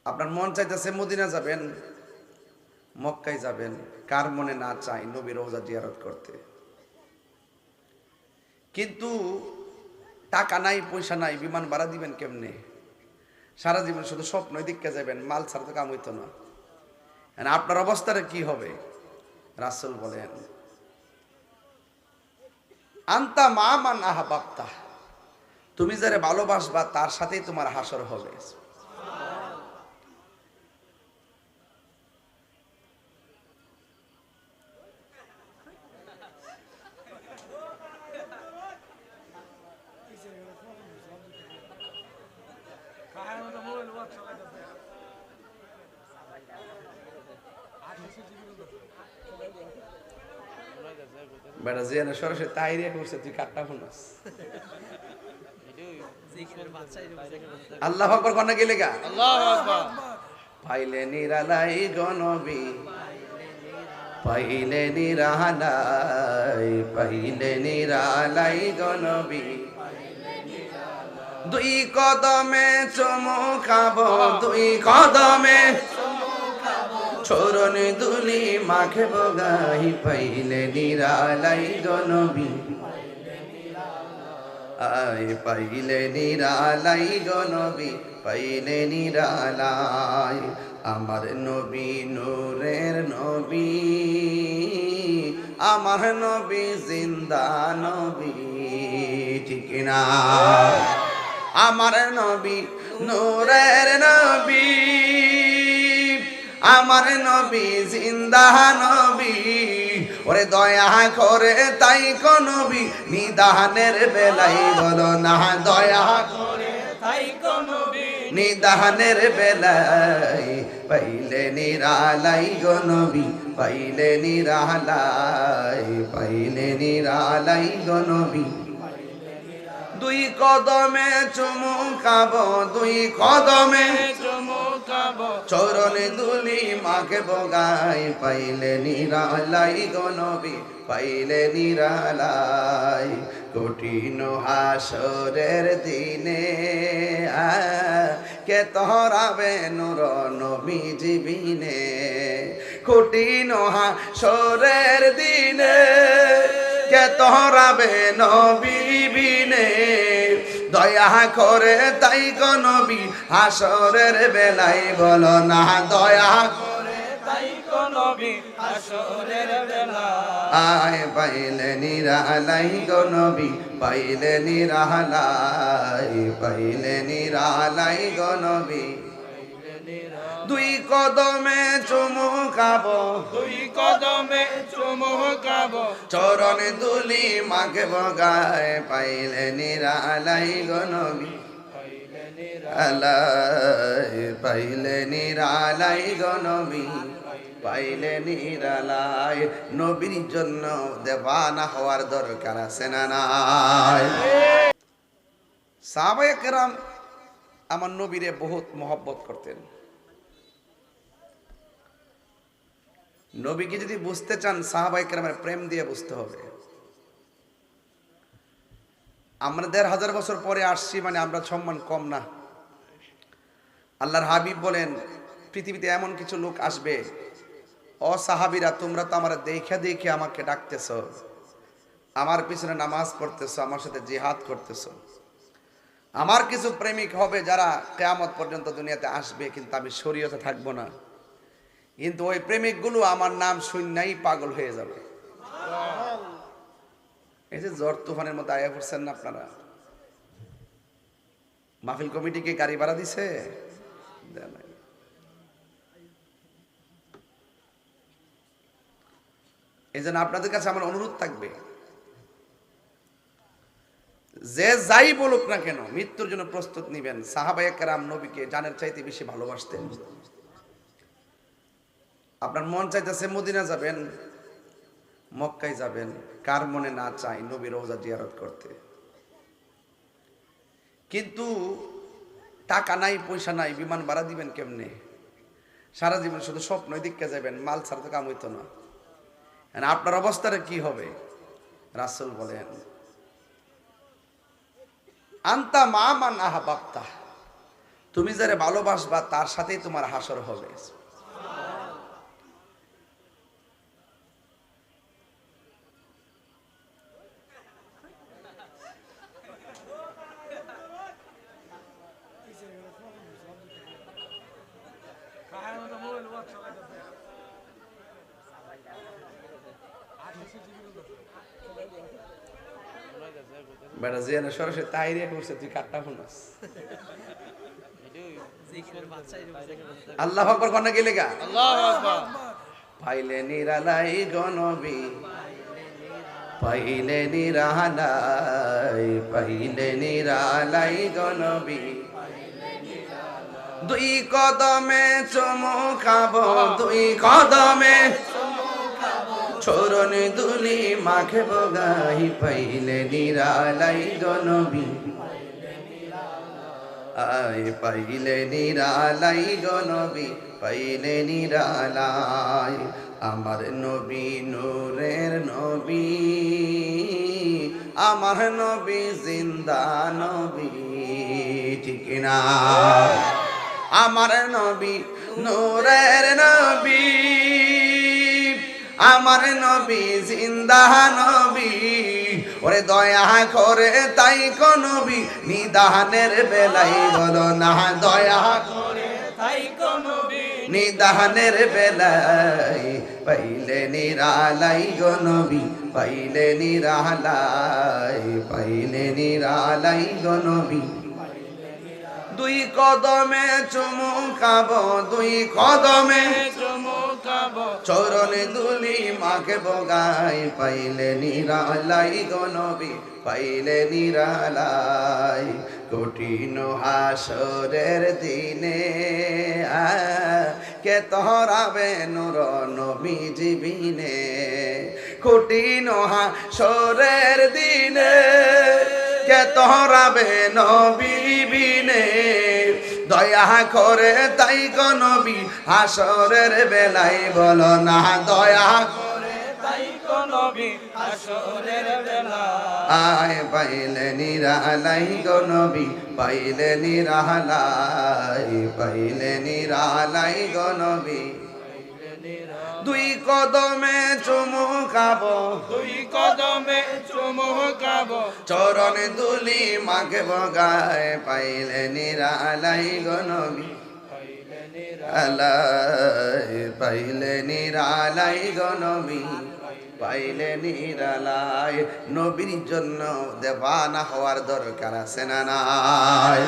আপনার মন চাইতেছে মদিনা যাবেন, মক্কায় যাবেন, কার মনে না চাই নবী রওজা জিয়ারত করতে? কিন্তু টাকা নাই, পয়সা নাই, বিমান ভাড়া দিবেন কেমনে? সারা জীবন শুধু স্বপ্নই দিকে যাবেন, মাল ছাড়া তো কাম হইতো না। আপনার অবস্থাটা কি হবে? রাসূল বলেন, আনতা মা মান আহাবাবতা, তুমি যারে ভালোবাসবা তার সাথেই তোমার হাসর হবে। বেটা জিয়ানা সরাসরি তাইরিয়া করছে, তুই কাটটা শুনাস। আল্লাহু আকবার কোন গেলে গা? আল্লাহু আকবার। পাইলে নিরালাই গনবী, পাইলে নিরালাই, পাইলে নিরালাই গনবী, দুই কদমে চুমু খাবো, দুই কদমে চরণ দুলি মাখে বগাই, পাইলে নিরালাই গনবী, আই পাইলে নিরালাই গনবী, পাইলে নিরালাই। আমার নবী নূরের নবী, আমার নবী জিন্দা নবী, ঠিক না? আমার নবী নূরের নবী, আমার নবী জিন্দা নবী, ওরে দয়া করে তাই কোন নবী নিদানের বেলায় বলো না, দয়া করে তাই কোন নবী নিদানের বেলায়, পাইলে নিরালাই গো নবী, পাইলে নিরালাই, পাইলে নিরালাই গো নবী, দুই কদমে চুমু খাবো, দুই কদমে চমকাবো, চরণে দুলি মাকে বগাই, পাইলে নিরালাই গো নবী, পাইলে নিরালাই। কঠিন হাসরের দিনে কে তহরাবে নূর নবী জীবিনে, কঠিন হাসরের দিনে কে তহরাবে নবী বিনে, দয়া করে তাই গো নবী হাসরের বেলায় বলো না, দয়া করে তাই কোন নবী হাসরের বেলা, আয় পাইলে নিরালাই গো নবী, পাইলে নিরালাই, পাইলে নিরালাই গো নবী, দুই কদমে চুমু খাবো, দুই কদমে চমকাবো, চরণে দুলি মাকে বগায়, পাইলে নিরালাই গো নবী, আলাই, পাইলে নিরালাই গো নবী, পাইলে নিরালাই। নবীর জন্য দেওয়ানা হওয়ার দরকার আছে না নাই? সাহাবায়ে কেরাম আমার নবীরে বহুত মহব্বত করতেন। নবীকে যদি বুঝতে চান সাহাবায়ে কেরামের প্রেম দিয়ে বুঝতে হবে। আমরা ১,৫০০ বছর পরে আসছি মানে আমরা সম্মান কম না। আল্লাহর হাবিব বলেন, পৃথিবীতে এমন কিছু লোক আসবে, ও সাহাবীরা তোমরা তো আমার দেখে দেখে আমাকে ডাকতেছো, আমার পিছনে নামাজ পড়তেছো, আমার সাথে জিহাদ করতেছো। আমার কিছু প্রেমিক হবে যারা কিয়ামত পর্যন্ত দুনিয়াতে আসবে, কিন্তু আমি শরীয়তে থাকবো না। কিন্তু ওই প্রেমিকগুলো আমার নাম শুননাই পাগল হয়ে যাবে। এই যে ঝড় তুফানের মতো আয়া পড়ছেন না আপনারা, মাহফিল কমিটিকে গাড়ি ভাড়া দিছে? দেয় নাই। এই জন্য আপনাদের কাছে আমার অনুরোধ থাকবে, যে যাই বলুক না কেন মৃত্যুর জন্য প্রস্তুত নিবেন। সাহাবায়ে কেরাম নবীকে জানের চাইতে বেশি ভালোবাসতেন। আপনার মন চাইতেছে মদিনা যাবেন, মক্কায় যাবেন, কার মনে না চাই নবী রওজা জিয়ারত করতে? কিন্তু টাকা নাই, পয়সা নাই, বিমান ভাড়া দিবেন কেমনে? সারা জীবন শুধু স্বপ্নই দিকে যাবেন, মাল ছাড়া তো কাম হইতো না। আপনার অবস্থাটা কি হবে? রাসূল বলেন, আনতা মা মান আহাবাবতা, তুমি যারে ভালোবাসবা তার সাথেই তোমার হাসর হবে। বেটা জিয়ানা সরাসরি তাইরিয়া করছে, তুই কাটটা শুনাস। আল্লাহু আকবার কোন গেলে গা? আল্লাহু আকবার। পাইলে নিরালাই গনবী, পাইলে নিরালাই, পাইলে নিরালাই গনবী, দুই কদমে চুমু খাবো, দুই কদমে চরণ দুলি মাখে বগাই, পাইলে নিরালাই গনবী, আই পাইলে নিরালাই গনবী, পাইলে নিরালাই। আমার নবী নূরের নবী, আমার নবী জিন্দা নবী, ঠিক না? আমার নবী নূরের নবী, আমার নবী জিন্দা নবী, ওরে দয়া করে তাই কো নবী, নিদানের বেলাই বলো না, দয়া করে তাই কো নবী, নিদানের বেলাই, পাইলে নিরালাই গো নবী, পাইলে নিরালাই, পাইলে নিরালাই গো নবী, দুই কদমে চুমু খাবো, দুই কদমে চুমুকাবো, চরণ দুলি মাকে বগাই, পাইলে নিরালাই গো নবী, পাইলে নিরালাই। কঠিন হাসরের দিনে কে তহরাবে নূর নবী জীবিনে, কঠিন হাসরের দিনে কে তহরাবে নবী বিনে, দয়া করে তাই গো নবী হাসরের বেলাই বলো না, দয়া করে তাই কো নবী হাসরের বেলা, আয় পাইলে নিরালাই গো নবী, পাইলে নিরালাই, পাইলে নিরালাই গো নবী, দুই কদমে চুমু খাবো, দুই কদমে চুমুকাবো, চরণ দুলি মাকে বগায়, পাইলে নিরালাই গো নবী, আলাই, পাইলে নিরালাই গো নবী, পাইলে নিরালাই। নবীর জন্য দেওয়ানা হওয়ার দরকার আছে না নাই?